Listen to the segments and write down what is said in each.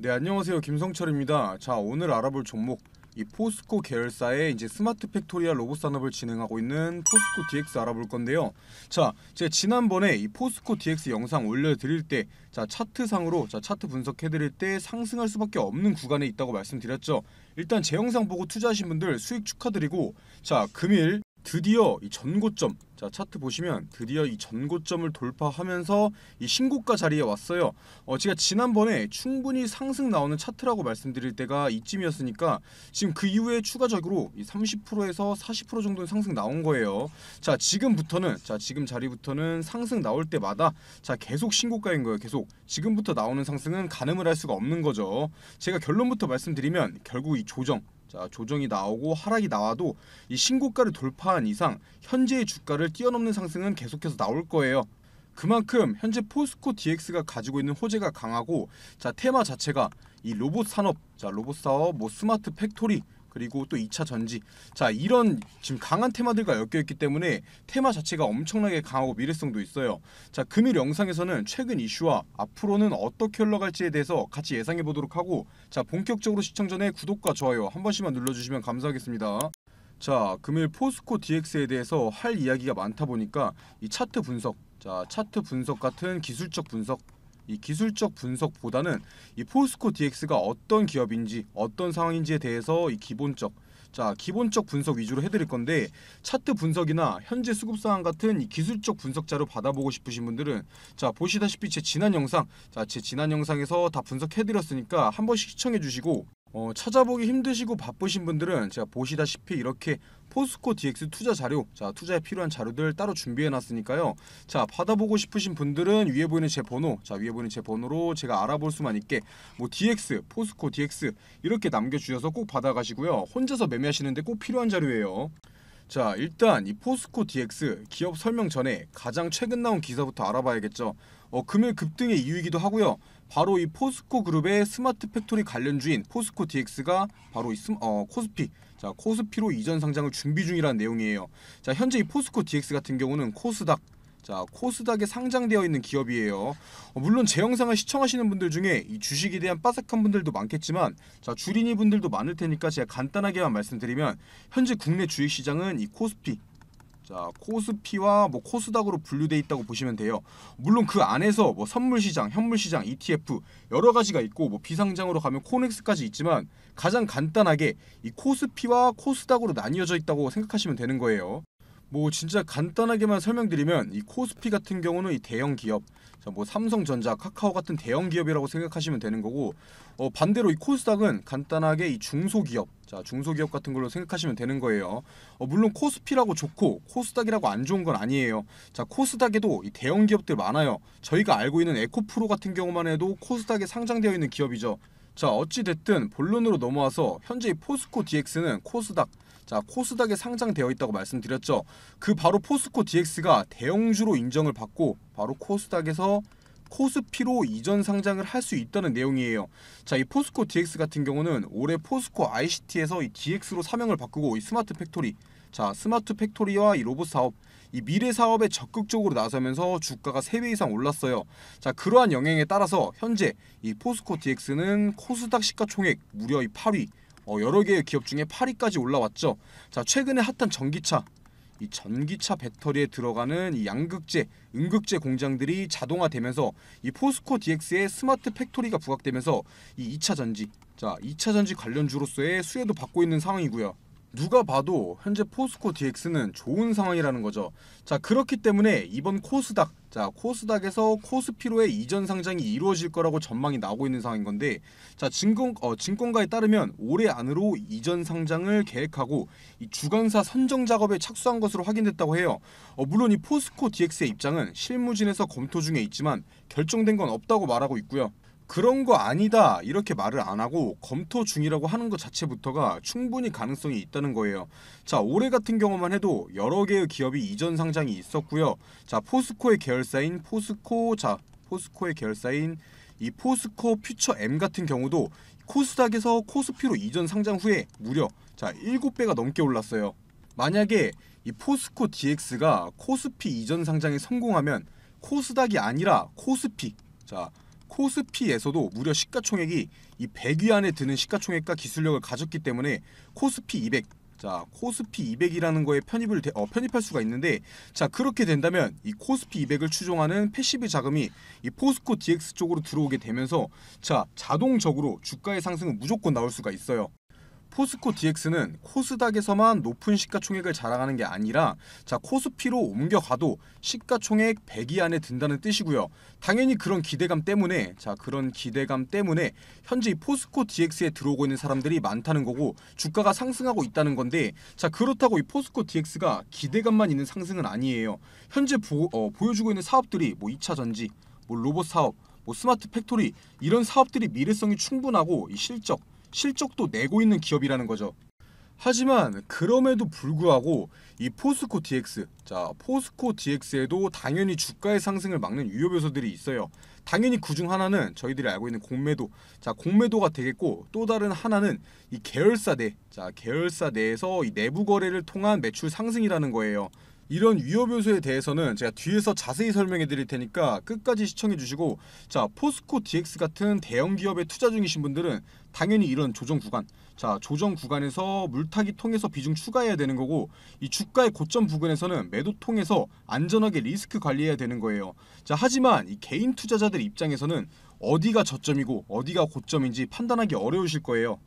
네, 안녕하세요. 김성철입니다. 자, 오늘 알아볼 종목, 이 포스코 계열사의 이제 스마트 팩토리아 로봇 산업을 진행하고 있는 포스코 DX 알아볼 건데요. 자, 제가 지난번에 이 포스코 DX 영상 올려드릴 때, 자, 차트상으로, 자, 차트 분석해드릴 때 상승할 수밖에 없는 구간에 있다고 말씀드렸죠. 일단 제 영상 보고 투자하신 분들 수익 축하드리고, 자, 금일 드디어 이 전고점, 자, 차트 보시면 드디어 이 전고점을 돌파하면서 이 신고가 자리에 왔어요. 제가 지난번에 충분히 상승 나오는 차트라고 말씀드릴 때가 이쯤이었으니까 지금 그 이후에 추가적으로 이 30%에서 40% 정도는 상승 나온 거예요. 자, 지금부터는, 자, 지금 자리부터는 상승 나올 때마다, 자, 계속 신고가인 거예요. 계속 지금부터 나오는 상승은 가늠을 할 수가 없는 거죠. 제가 결론부터 말씀드리면 결국 이 조정, 자, 조정이 나오고 하락이 나와도 이 신고가를 돌파한 이상 현재의 주가를 뛰어넘는 상승은 계속해서 나올 거예요. 그만큼 현재 포스코 DX가 가지고 있는 호재가 강하고, 자, 테마 자체가 이 로봇 산업, 자, 로봇 사업, 뭐 스마트 팩토리, 그리고 또 2차 전지, 자, 이런 지금 강한 테마들과 엮여있기 때문에 테마 자체가 엄청나게 강하고 미래성도 있어요. 자, 금일 영상에서는 최근 이슈와 앞으로는 어떻게 흘러갈지에 대해서 같이 예상해보도록 하고, 자, 본격적으로 시청 전에 구독과 좋아요 한 번씩만 눌러주시면 감사하겠습니다. 자, 금일 포스코 DX에 대해서 할 이야기가 많다 보니까 이 차트 분석, 자, 차트 분석 같은 기술적 분석, 이 기술적 분석보다는 이 포스코 DX가 어떤 기업인지 어떤 상황인지에 대해서 이 기본적, 자, 기본적 분석 위주로 해드릴 건데, 차트 분석이나 현재 수급 상황 같은 이 기술적 분석 자료 받아보고 싶으신 분들은, 자, 보시다시피 제 지난 영상, 자, 제 지난 영상에서 다 분석해드렸으니까 한 번씩 시청해주시고, 찾아보기 힘드시고 바쁘신 분들은 제가 보시다시피 이렇게 포스코 DX 투자 자료, 자, 투자에 필요한 자료들 따로 준비해 놨으니까요. 자, 받아보고 싶으신 분들은 위에 보이는 제 번호, 자, 위에 보이는 제 번호로 제가 알아볼 수만 있게 뭐 DX, 포스코 DX 이렇게 남겨주셔서 꼭 받아가시고요. 혼자서 매매하시는데 꼭 필요한 자료예요. 자, 일단 이 포스코 DX 기업 설명 전에 가장 최근 나온 기사부터 알아봐야겠죠. 금일 급등의 이유이기도 하고요. 바로 이 포스코 그룹의 스마트 팩토리 관련주인 포스코 DX가 바로 이 코스피, 자, 코스피로 이전 상장을 준비 중이라는 내용이에요. 자, 현재 이 포스코 DX 같은 경우는 코스닥, 자, 코스닥에 상장되어 있는 기업이에요. 물론 제 영상을 시청하시는 분들 중에 이 주식에 대한 빠삭한 분들도 많겠지만, 자, 주린이 분들도 많을 테니까 제가 간단하게만 말씀드리면, 현재 국내 주식시장은 이 코스피, 자, 코스피와 뭐 코스닥으로 분류돼 있다고 보시면 돼요. 물론 그 안에서 뭐 선물시장, 현물시장, ETF 여러 가지가 있고, 뭐 비상장으로 가면 코넥스까지 있지만, 가장 간단하게 이 코스피와 코스닥으로 나뉘어져 있다고 생각하시면 되는 거예요. 뭐 진짜 간단하게만 설명드리면, 이 코스피 같은 경우는 이 대형 기업, 자, 뭐 삼성전자, 카카오 같은 대형 기업이라고 생각하시면 되는 거고, 반대로 이 코스닥은 간단하게 이 중소기업, 자, 중소기업 같은 걸로 생각하시면 되는 거예요. 물론 코스피라고 좋고 코스닥이라고 안 좋은 건 아니에요. 자, 코스닥에도 이 대형 기업들 많아요. 저희가 알고 있는 에코프로 같은 경우만 해도 코스닥에 상장되어 있는 기업이죠. 자, 어찌 됐든 본론으로 넘어와서 현재 이 포스코 DX는 코스닥, 자, 코스닥에 상장되어 있다고 말씀드렸죠. 그 바로 포스코 DX가 대형주로 인정을 받고 바로 코스닥에서 코스피로 이전 상장을 할 수 있다는 내용이에요. 자, 이 포스코 DX 같은 경우는 올해 포스코 ICT에서 이 DX로 사명을 바꾸고 이 스마트 팩토리, 자, 스마트 팩토리와 이 로봇 사업, 이 미래 사업에 적극적으로 나서면서 주가가 3배 이상 올랐어요. 자, 그러한 영향에 따라서 현재 이 포스코 DX는 코스닥 시가총액 무려 이 8위, 여러 개의 기업 중에 8위까지 올라왔죠. 자, 최근에 핫한 전기차, 이 전기차 배터리에 들어가는 이 양극재, 음극재 공장들이 자동화되면서 이 포스코 DX의 스마트 팩토리가 부각되면서 이 2차 전지, 자, 2차 전지 관련주로서의 수혜도 받고 있는 상황이고요. 누가 봐도 현재 포스코 DX는 좋은 상황이라는 거죠. 자, 그렇기 때문에 이번 코스닥, 자, 코스닥에서 코스피로의 이전 상장이 이루어질 거라고 전망이 나오고 있는 상황인 건데, 자, 증권가에 따르면 올해 안으로 이전 상장을 계획하고 이 주관사 선정 작업에 착수한 것으로 확인됐다고 해요. 물론 이 포스코 DX의 입장은 실무진에서 검토 중에 있지만 결정된 건 없다고 말하고 있고요. 그런 거 아니다 이렇게 말을 안 하고 검토 중이라고 하는 것 자체부터가 충분히 가능성이 있다는 거예요. 자, 올해 같은 경우만 해도 여러 개의 기업이 이전 상장이 있었고요. 자, 포스코의 계열사인 포스코의 계열사인 이 포스코 퓨처 M 같은 경우도 코스닥에서 코스피로 이전 상장 후에 무려, 자, 7배가 넘게 올랐어요. 만약에 이 포스코 DX가 코스피 이전 상장에 성공하면 코스닥이 아니라 코스피, 자, 코스피에서도 무려 시가총액이 이 100위 안에 드는 시가총액과 기술력을 가졌기 때문에 코스피 200, 자 코스피 200이라는 거에 편입할 수가 있는데, 자 그렇게 된다면 이 코스피 200을 추종하는 패시브 자금이 이 포스코 DX 쪽으로 들어오게 되면서 자 자동적으로 주가의 상승은 무조건 나올 수가 있어요. 포스코 DX는 코스닥에서만 높은 시가총액을 자랑하는 게 아니라 자 코스피로 옮겨가도 시가총액 100위 안에 든다는 뜻이고요. 당연히 그런 기대감 때문에 현재 이 포스코 DX에 들어오고 있는 사람들이 많다는 거고 주가가 상승하고 있다는 건데, 자 그렇다고 이 포스코 DX가 기대감만 있는 상승은 아니에요. 현재 보여주고 있는 사업들이 뭐 2차 전지, 뭐 로봇 사업, 뭐 스마트 팩토리, 이런 사업들이 미래성이 충분하고 이 실적도 내고 있는 기업이라는 거죠. 하지만 그럼에도 불구하고 이 포스코 DX, 자 포스코 DX에도 당연히 주가의 상승을 막는 유효 요소들이 있어요. 당연히 그중 하나는 저희들이 알고 있는 공매도, 자 공매도가 되겠고, 또 다른 하나는 이 계열사 내에서 이 내부 거래를 통한 매출 상승이라는 거예요. 이런 위험 요소에 대해서는 제가 뒤에서 자세히 설명해 드릴 테니까 끝까지 시청해 주시고, 자 포스코 DX 같은 대형 기업에 투자 중이신 분들은 당연히 이런 조정 구간에서 물타기 통해서 비중 추가해야 되는 거고, 이 주가의 고점 부근에서는 매도 통해서 안전하게 리스크 관리해야 되는 거예요. 자 하지만 이 개인 투자자들 입장에서는 어디가 저점이고 어디가 고점인지 판단하기 어려우실 거예요.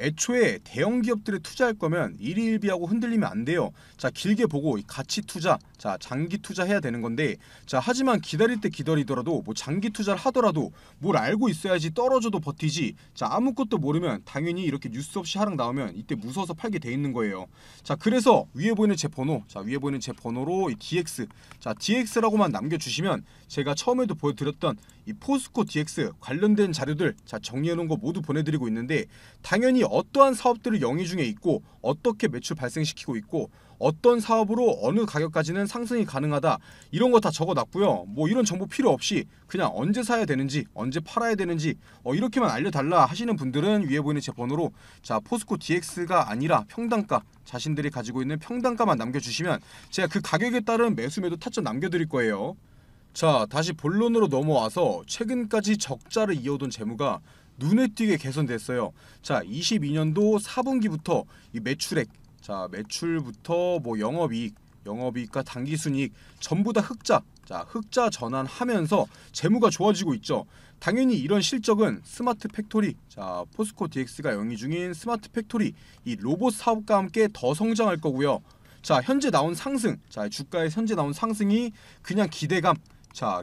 애초에 대형 기업들에 투자할 거면 일희일비하고 흔들리면 안 돼요. 자 길게 보고 가치 투자, 자 장기 투자해야 되는 건데, 자 하지만 기다릴 때 기다리더라도 뭐 장기 투자를 하더라도 뭘 알고 있어야지. 떨어져도 버티지. 자 아무것도 모르면 당연히 이렇게 뉴스 없이 하락 나오면 이때 무서워서 팔게 돼 있는 거예요. 자 그래서 위에 보이는 제 번호로 이 DX, 자 DX라고만 남겨주시면 제가 처음에도 보여드렸던 이 포스코 DX 관련된 자료들 자 정리해놓은 거 모두 보내드리고 있는데, 당연히 어떠한 사업들을 영위 중에 있고 어떻게 매출 발생시키고 있고 어떤 사업으로 어느 가격까지는 상승이 가능하다, 이런 거 다 적어놨고요. 뭐 이런 정보 필요 없이 그냥 언제 사야 되는지 언제 팔아야 되는지 이렇게만 알려달라 하시는 분들은 위에 보이는 제 번호로 자 포스코 DX가 아니라 평단가, 자신들이 가지고 있는 평단가만 남겨주시면 제가 그 가격에 따른 매수 매도 타점 남겨드릴 거예요. 자 다시 본론으로 넘어와서 최근까지 적자를 이어오던 재무가 눈에 띄게 개선됐어요. 자 22년도 4분기부터 이 매출부터 뭐 영업이익과 당기순이익 전부 다 흑자 전환하면서 재무가 좋아지고 있죠. 당연히 이런 실적은 스마트 팩토리, 자 포스코 DX가 영위 중인 스마트 팩토리 이 로봇 사업과 함께 더 성장할 거고요. 자 현재 나온 상승, 자 주가의 현재 나온 상승이 그냥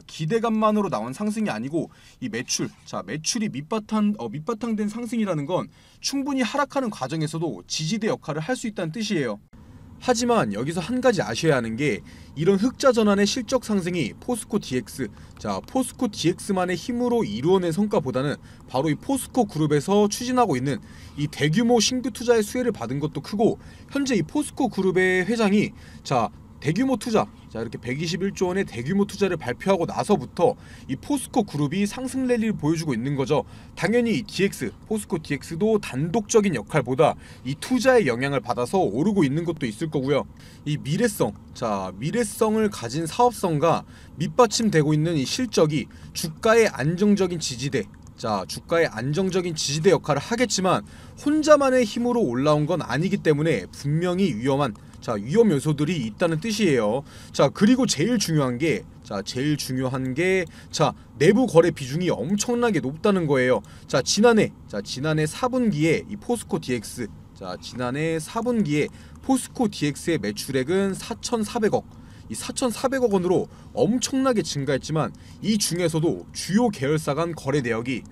기대감만으로 나온 상승이 아니고 이 매출이 밑바탕된 상승이라는 건 충분히 하락하는 과정에서도 지지대 역할을 할 수 있다는 뜻이에요. 하지만 여기서 한 가지 아셔야 하는 게, 이런 흑자 전환의 실적 상승이 포스코 DX만의 힘으로 이루어낸 성과보다는 바로 이 포스코 그룹에서 추진하고 있는 이 대규모 신규 투자의 수혜를 받은 것도 크고, 현재 이 포스코 그룹의 회장이 대규모 투자, 자 이렇게 121조 원의 대규모 투자를 발표하고 나서부터 이 포스코 그룹이 상승 랠리를 보여주고 있는 거죠. 당연히 포스코 DX도 단독적인 역할보다 이 투자의 영향을 받아서 오르고 있는 것도 있을 거고요. 이 미래성을 가진 사업성과 밑받침되고 있는 이 실적이 주가의 안정적인 지지대 역할을 하겠지만 혼자만의 힘으로 올라온 건 아니기 때문에 분명히 위험 요소들이 있다는 뜻이에요. 자 그리고 제일 중요한 게 내부 거래 비중이 엄청나게 높다는 거예요. 자 지난해 4분기에 이 포스코 DX의 매출액은 4,400억, 이 4,400억 원으로 엄청나게 증가했지만 이 중에서도 주요 계열사 간 거래 내역이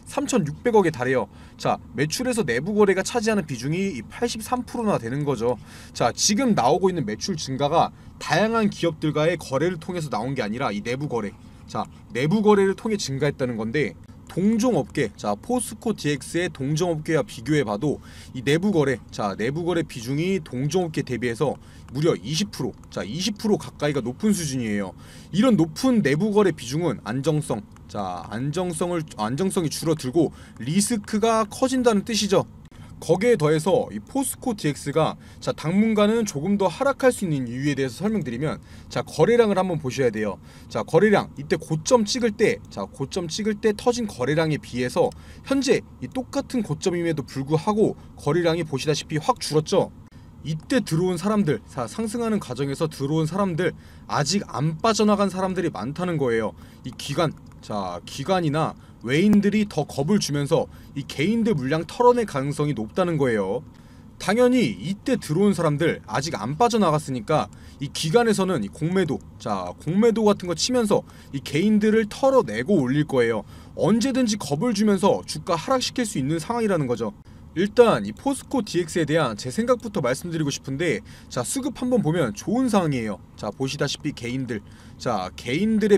3,600억에 달해요. 자 매출에서 내부 거래가 차지하는 비중이 83%나 되는 거죠. 자 지금 나오고 있는 매출 증가가 다양한 기업들과의 거래를 통해서 나온 게 아니라 이 내부 거래를 통해 증가했다는 건데, 동종업계, 포스코 DX의 동종업계와 비교해봐도 이 내부 거래 비중이 동종업계 대비해서 무려 20% 가까이가 높은 수준이에요. 이런 높은 내부 거래 비중은 안정성이 줄어들고 리스크가 커진다는 뜻이죠. 거기에 더해서 이 포스코 DX가 자 당분간은 조금 더 하락할 수 있는 이유에 대해서 설명드리면, 자 거래량을 한번 보셔야 돼요. 자 거래량 이때 고점 찍을 때, 자 고점 찍을 때 터진 거래량에 비해서 현재 이 똑같은 고점임에도 불구하고 거래량이 보시다시피 확 줄었죠. 이때 들어온 사람들, 자 상승하는 과정에서 들어온 사람들, 아직 안 빠져나간 사람들이 많다는 거예요. 이 기관이나 외인들이 더 겁을 주면서 이 개인들 물량 털어낼 가능성이 높다는 거예요. 당연히 이때 들어온 사람들 아직 안 빠져나갔으니까 이 기관에서는 이 공매도 같은 거 치면서 이 개인들을 털어내고 올릴 거예요. 언제든지 겁을 주면서 주가 하락시킬 수 있는 상황이라는 거죠. 일단 이 포스코 DX에 대한 제 생각부터 말씀드리고 싶은데, 자 수급 한번 보면 좋은 상황이에요. 자 보시다시피 개인들의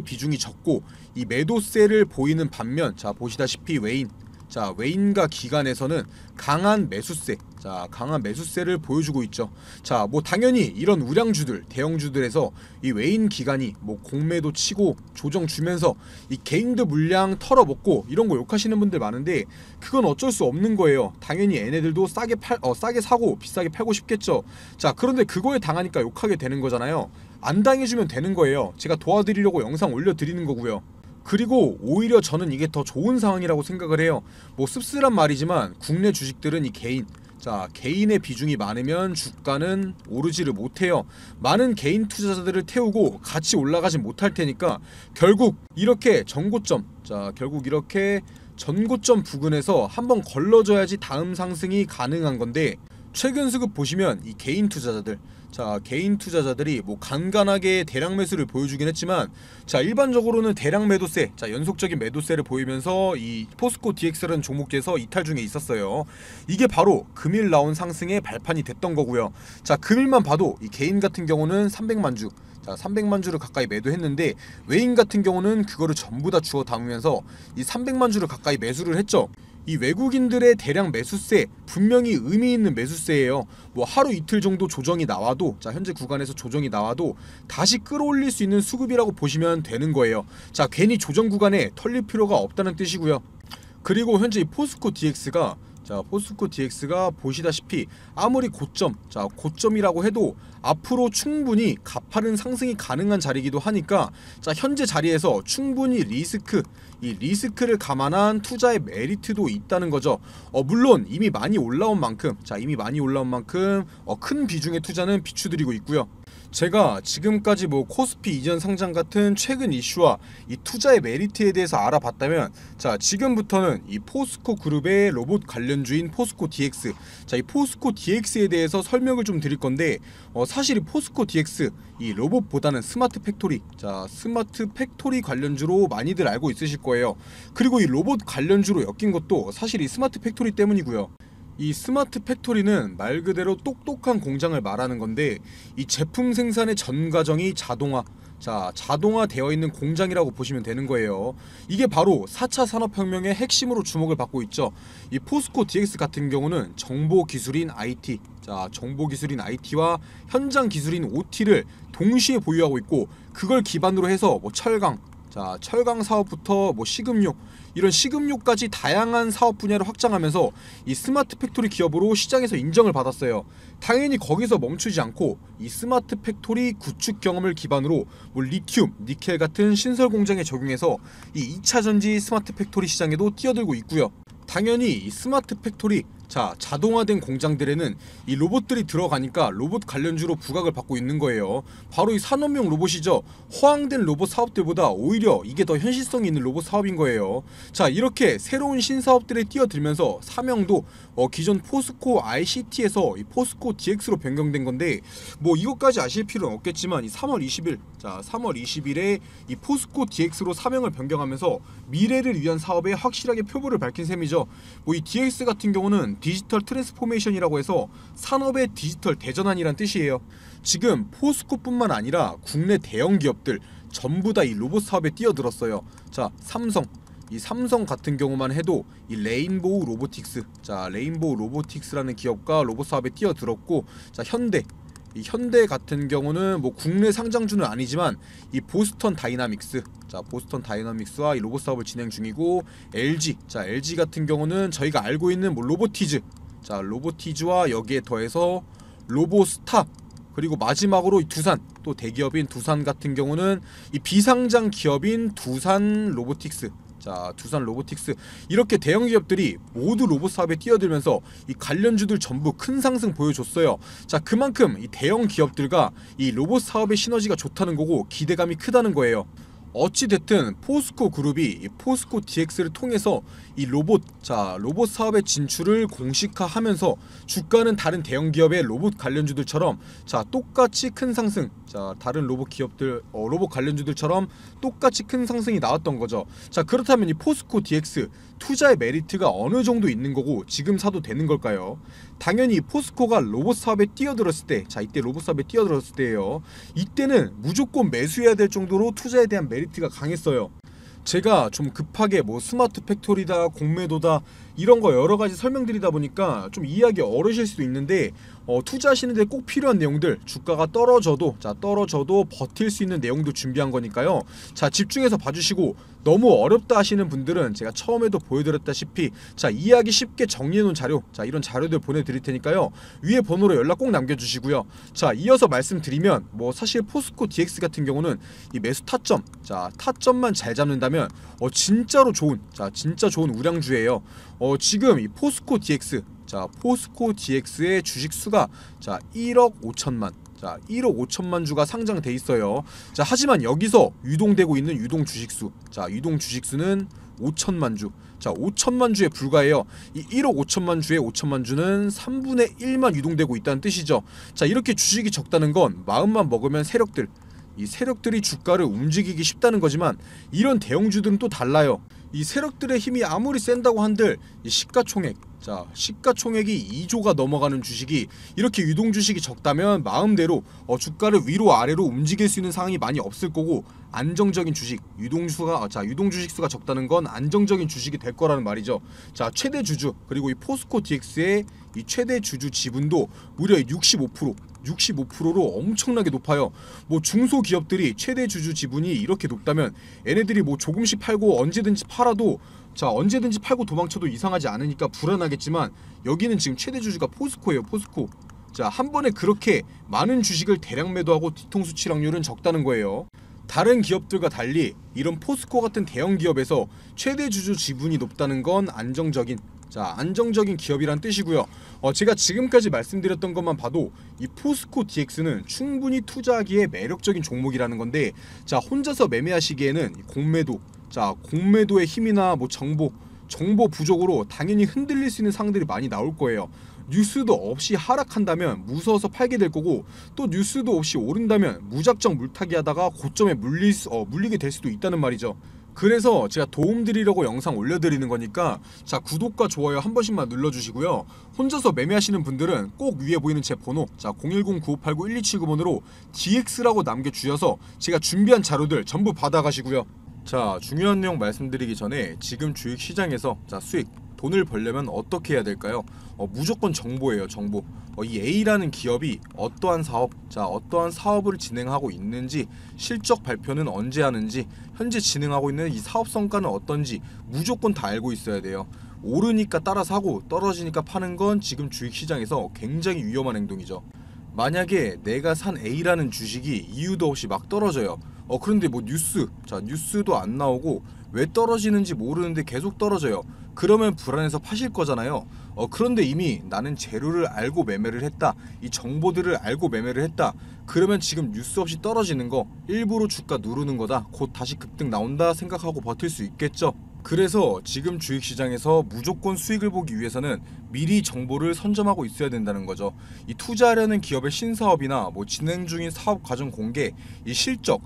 비중이 적고 이 매도세를 보이는 반면, 자 보시다시피 외인과 기관에서는 강한 매수세를 보여주고 있죠. 자 뭐 당연히 이런 우량주들, 대형주들에서 이 외인 기관이 뭐 공매도 치고 조정 주면서 이 개인들 물량 털어먹고 이런 거 욕하시는 분들 많은데, 그건 어쩔 수 없는 거예요. 당연히 얘네들도 싸게 사고 비싸게 팔고 싶겠죠. 자 그런데 그거에 당하니까 욕하게 되는 거잖아요. 안 당해주면 되는 거예요. 제가 도와드리려고 영상 올려드리는 거고요. 그리고 오히려 저는 이게 더 좋은 상황이라고 생각을 해요. 뭐 씁쓸한 말이지만 국내 주식들은 이 개인의 비중이 많으면 주가는 오르지를 못해요. 많은 개인 투자자들을 태우고 같이 올라가지 못할 테니까 결국 이렇게 전고점 부근에서 한번 걸러줘야지 다음 상승이 가능한 건데, 최근 수급 보시면 이 개인 투자자들이 뭐 간간하게 대량 매수를 보여주긴 했지만, 자 일반적으로는 대량 매도세, 자 연속적인 매도세를 보이면서 이 포스코 DX라는 종목에서 이탈 중에 있었어요. 이게 바로 금일 나온 상승의 발판이 됐던 거고요. 자 금일만 봐도 이 개인 같은 경우는 300만 주, 자 300만 주를 가까이 매도했는데, 외인 같은 경우는 그거를 전부 다 주워 담으면서 이 300만 주를 가까이 매수를 했죠. 이 외국인들의 대량 매수세, 분명히 의미 있는 매수세예요. 뭐 하루 이틀 정도 조정이 나와도, 자 현재 구간에서 조정이 나와도 다시 끌어올릴 수 있는 수급이라고 보시면 되는 거예요. 자 괜히 조정 구간에 털릴 필요가 없다는 뜻이고요. 그리고 현재 이 포스코 DX가 보시다시피 아무리 고점이라고 해도 앞으로 충분히 가파른 상승이 가능한 자리이기도 하니까, 자 현재 자리에서 충분히 리스크를 감안한 투자의 메리트도 있다는 거죠. 물론 이미 많이 올라온 만큼 큰 비중의 투자는 비추드리고 있고요. 제가 지금까지 뭐 코스피 이전 상장 같은 최근 이슈와 이 투자의 메리트에 대해서 알아봤다면, 자 지금부터는 이 포스코 그룹의 로봇 관련주인 포스코 DX, 자 이 포스코 DX에 대해서 설명을 좀 드릴 건데, 사실 이 포스코 DX 이 로봇보다는 스마트 팩토리 관련주로 많이들 알고 있으실 거예요. 그리고 이 로봇 관련주로 엮인 것도 사실 이 스마트 팩토리 때문이고요. 이 스마트 팩토리는 말 그대로 똑똑한 공장을 말하는 건데, 이 제품 생산의 전 과정이 자동화되어 있는 공장이라고 보시면 되는 거예요. 이게 바로 4차 산업혁명의 핵심으로 주목을 받고 있죠. 이 포스코 DX 같은 경우는 정보기술인 IT와 현장 기술인 OT를 동시에 보유하고 있고, 그걸 기반으로 해서 뭐 철강 사업부터 뭐 이런 식음료까지 다양한 사업 분야를 확장하면서 이 스마트 팩토리 기업으로 시장에서 인정을 받았어요. 당연히 거기서 멈추지 않고 이 스마트 팩토리 구축 경험을 기반으로 뭐 리튬, 니켈 같은 신설 공장에 적용해서 이 2차 전지 스마트 팩토리 시장에도 뛰어들고 있고요. 당연히 이 스마트 팩토리, 자동화된 공장들에는 이 로봇들이 들어가니까 로봇 관련주로 부각을 받고 있는 거예요. 바로 이 산업용 로봇이죠. 호황된 로봇 사업들보다 오히려 이게 더 현실성이 있는 로봇 사업인 거예요. 자 이렇게 새로운 신사업들에 뛰어들면서 사명도 기존 포스코 ICT에서 이 포스코 DX로 변경된 건데, 뭐 이것까지 아실 필요는 없겠지만 이 3월 20일에 이 포스코 DX로 사명을 변경하면서 미래를 위한 사업에 확실하게 표부를 밝힌 셈이죠. 뭐 이 DX 같은 경우는 디지털 트랜스포메이션이라고 해서 산업의 디지털 대전환이란 뜻이에요. 지금 포스코뿐만 아니라 국내 대형 기업들 전부 다 이 로봇 사업에 뛰어들었어요. 자 삼성 같은 경우만 해도 이 레인보우 로보틱스라는 기업과 로봇 사업에 뛰어들었고, 자 현대 같은 경우는 뭐 국내 상장주는 아니지만 이 보스턴 다이나믹스와 이 로봇 사업을 진행 중이고, LG 같은 경우는 저희가 알고 있는 뭐 로보티즈, 자 로보티즈와 여기에 더해서 로보스타, 그리고 마지막으로 이 두산, 또 대기업인 두산 같은 경우는 이 비상장 기업인 두산 로보틱스. 자 두산 로보틱스, 이렇게 대형 기업들이 모두 로봇 사업에 뛰어들면서 이 관련주들 전부 큰 상승 보여줬어요. 자 그만큼 이 대형 기업들과 이 로봇 사업의 시너지가 좋다는 거고 기대감이 크다는 거예요. 어찌됐든 포스코 그룹이 이 포스코 DX를 통해서 이 로봇 사업의 진출을 공식화하면서 주가는 다른 대형 기업의 로봇 관련주들처럼 자 똑같이 큰 상승, 자 다른 로봇 기업들 로봇 관련주들처럼 똑같이 큰 상승이 나왔던 거죠. 자 그렇다면 이 포스코 DX 투자의 메리트가 어느 정도 있는 거고 지금 사도 되는 걸까요? 당연히 포스코가 로봇 사업에 뛰어들었을 때, 자 이때 로봇 사업에 뛰어들었을 때예요. 이때는 무조건 매수해야 될 정도로 투자에 대한 메리트가 강했어요. 제가 좀 급하게 뭐 스마트 팩토리다, 공매도다 이런 거 여러 가지 설명드리다 보니까 좀 이해하기 어려우실 수도 있는데 투자하시는데 꼭 필요한 내용들, 주가가 떨어져도 버틸 수 있는 내용도 준비한 거니까요. 자 집중해서 봐주시고, 너무 어렵다 하시는 분들은 제가 처음에도 보여드렸다시피 자 이해하기 쉽게 정리해놓은 자료, 자 이런 자료들 보내드릴 테니까요. 위에 번호로 연락 꼭 남겨주시고요. 자 이어서 말씀드리면 뭐 사실 포스코 DX 같은 경우는 이 매수 타점, 자 타점만 잘 잡는다면 진짜 좋은 우량주예요. 지금 이 포스코 DX, 자 포스코 DX의 주식 수가 자 1억 5천만, 자 1억 5천만 주가 상장돼 있어요. 자 하지만 여기서 유동되고 있는 유동 주식수, 자 유동 주식수는 5천만 주, 자 5천만 주에 불과해요. 이 1억 5천만 주에 5천만 주는 3분의 1만 유동되고 있다는 뜻이죠. 자 이렇게 주식이 적다는 건 마음만 먹으면 이 세력들이 주가를 움직이기 쉽다는 거지만 이런 대형주들은 또 달라요. 이 세력들의 힘이 아무리 센다고 한들 이 시가총액이 2조가 넘어가는 주식이 이렇게 유동 주식이 적다면 마음대로 주가를 위로 아래로 움직일 수 있는 상황이 많이 없을 거고, 안정적인 주식, 유동 주식 수가 적다는 건 안정적인 주식이 될 거라는 말이죠. 자 최대 주주, 그리고 이 포스코 DX의 이 최대 주주 지분도 무려 65%로 엄청나게 높아요. 뭐 중소기업들이 최대 주주 지분이 이렇게 높다면 얘네들이 뭐 조금씩 팔고 언제든지 팔고 도망쳐도 이상하지 않으니까 불안하겠지만, 여기는 지금 최대 주주가 포스코예요. 포스코. 자 한 번에 그렇게 많은 주식을 대량 매도하고 뒤통수 칠 확률은 적다는 거예요. 다른 기업들과 달리 이런 포스코 같은 대형 기업에서 최대 주주 지분이 높다는 건 안정적인 기업이란 뜻이고요. 제가 지금까지 말씀드렸던 것만 봐도 이 포스코 DX는 충분히 투자하기에 매력적인 종목이라는 건데, 자 혼자서 매매하시기에는 공매도의 힘이나 뭐 정보 부족으로 당연히 흔들릴 수 있는 상황들이 많이 나올 거예요. 뉴스도 없이 하락한다면 무서워서 팔게 될 거고, 또 뉴스도 없이 오른다면 무작정 물타기 하다가 고점에 물리게 될 수도 있다는 말이죠. 그래서 제가 도움드리려고 영상 올려드리는 거니까 자 구독과 좋아요 한 번씩만 눌러주시고요. 혼자서 매매하시는 분들은 꼭 위에 보이는 제 번호, 자 010-9589-1279번으로 DX라고 남겨주셔서 제가 준비한 자료들 전부 받아가시고요. 자 중요한 내용 말씀드리기 전에 지금 주식시장에서 자 수익, 돈을 벌려면 어떻게 해야 될까요? 무조건 정보예요. 정보. 이 A라는 기업이 어떠한 사업을 진행하고 있는지, 실적 발표는 언제 하는지, 현재 진행하고 있는 이 사업 성과는 어떤지 무조건 다 알고 있어야 돼요. 오르니까 따라 사고 떨어지니까 파는 건 지금 주식시장에서 굉장히 위험한 행동이죠. 만약에 내가 산 A라는 주식이 이유도 없이 막 떨어져요. 그런데 뭐 뉴스도 안 나오고 왜 떨어지는지 모르는데 계속 떨어져요. 그러면 불안해서 파실 거잖아요. 그런데 이미 나는 재료를 알고 매매를 했다, 이 정보들을 알고 매매를 했다, 그러면 지금 뉴스 없이 떨어지는 거 일부러 주가 누르는 거다, 곧 다시 급등 나온다 생각하고 버틸 수 있겠죠. 그래서 지금 주식시장에서 무조건 수익을 보기 위해서는 미리 정보를 선점하고 있어야 된다는 거죠. 이 투자하려는 기업의 신사업이나 뭐 진행 중인 사업 과정 공개, 이 실적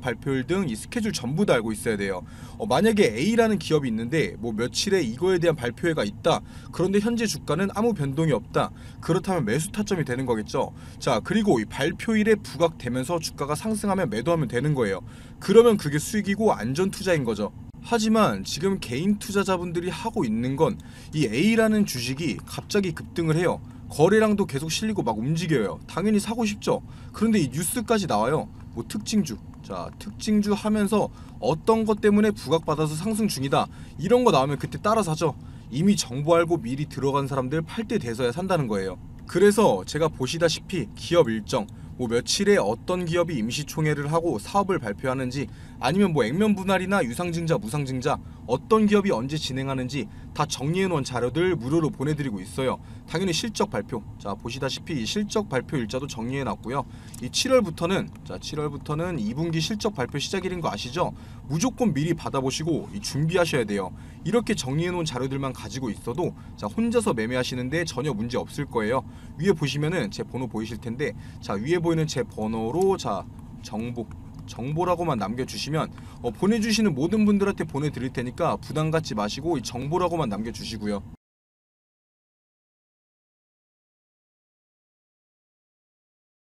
발표일 등 이 스케줄 전부 다 알고 있어야 돼요. 만약에 A라는 기업이 있는데 뭐 며칠에 이거에 대한 발표회가 있다, 그런데 현재 주가는 아무 변동이 없다, 그렇다면 매수 타점이 되는 거겠죠. 자 그리고 이 발표일에 부각되면서 주가가 상승하면 매도하면 되는 거예요. 그러면 그게 수익이고 안전 투자인 거죠. 하지만 지금 개인 투자자분들이 하고 있는 건 이 A라는 주식이 갑자기 급등을 해요. 거래량도 계속 실리고 막 움직여요. 당연히 사고 싶죠. 그런데 이 뉴스까지 나와요. 뭐 특징주, 자 특징주 하면서 어떤 것 때문에 부각받아서 상승 중이다, 이런 거 나오면 그때 따라 사죠. 이미 정보 알고 미리 들어간 사람들 팔 때 돼서야 산다는 거예요. 그래서 제가 보시다시피 기업 일정, 뭐 며칠에 어떤 기업이 임시총회를 하고 사업을 발표하는지, 아니면 뭐 액면 분할이나 유상증자 무상증자 어떤 기업이 언제 진행하는지 다 정리해놓은 자료들 무료로 보내드리고 있어요. 당연히 실적 발표, 자 보시다시피 실적 발표 일자도 정리해놨고요. 이 7월부터는 2분기 실적 발표 시작일인 거 아시죠? 무조건 미리 받아보시고 준비하셔야 돼요. 이렇게 정리해놓은 자료들만 가지고 있어도 자 혼자서 매매하시는데 전혀 문제 없을 거예요. 위에 보시면은 제 번호 보이실 텐데, 자 위에 보이는 제 번호로 자 정보라고만 남겨주시면 보내주시는 모든 분들한테 보내드릴 테니까 부담 갖지 마시고 이 정보라고만 남겨주시고요.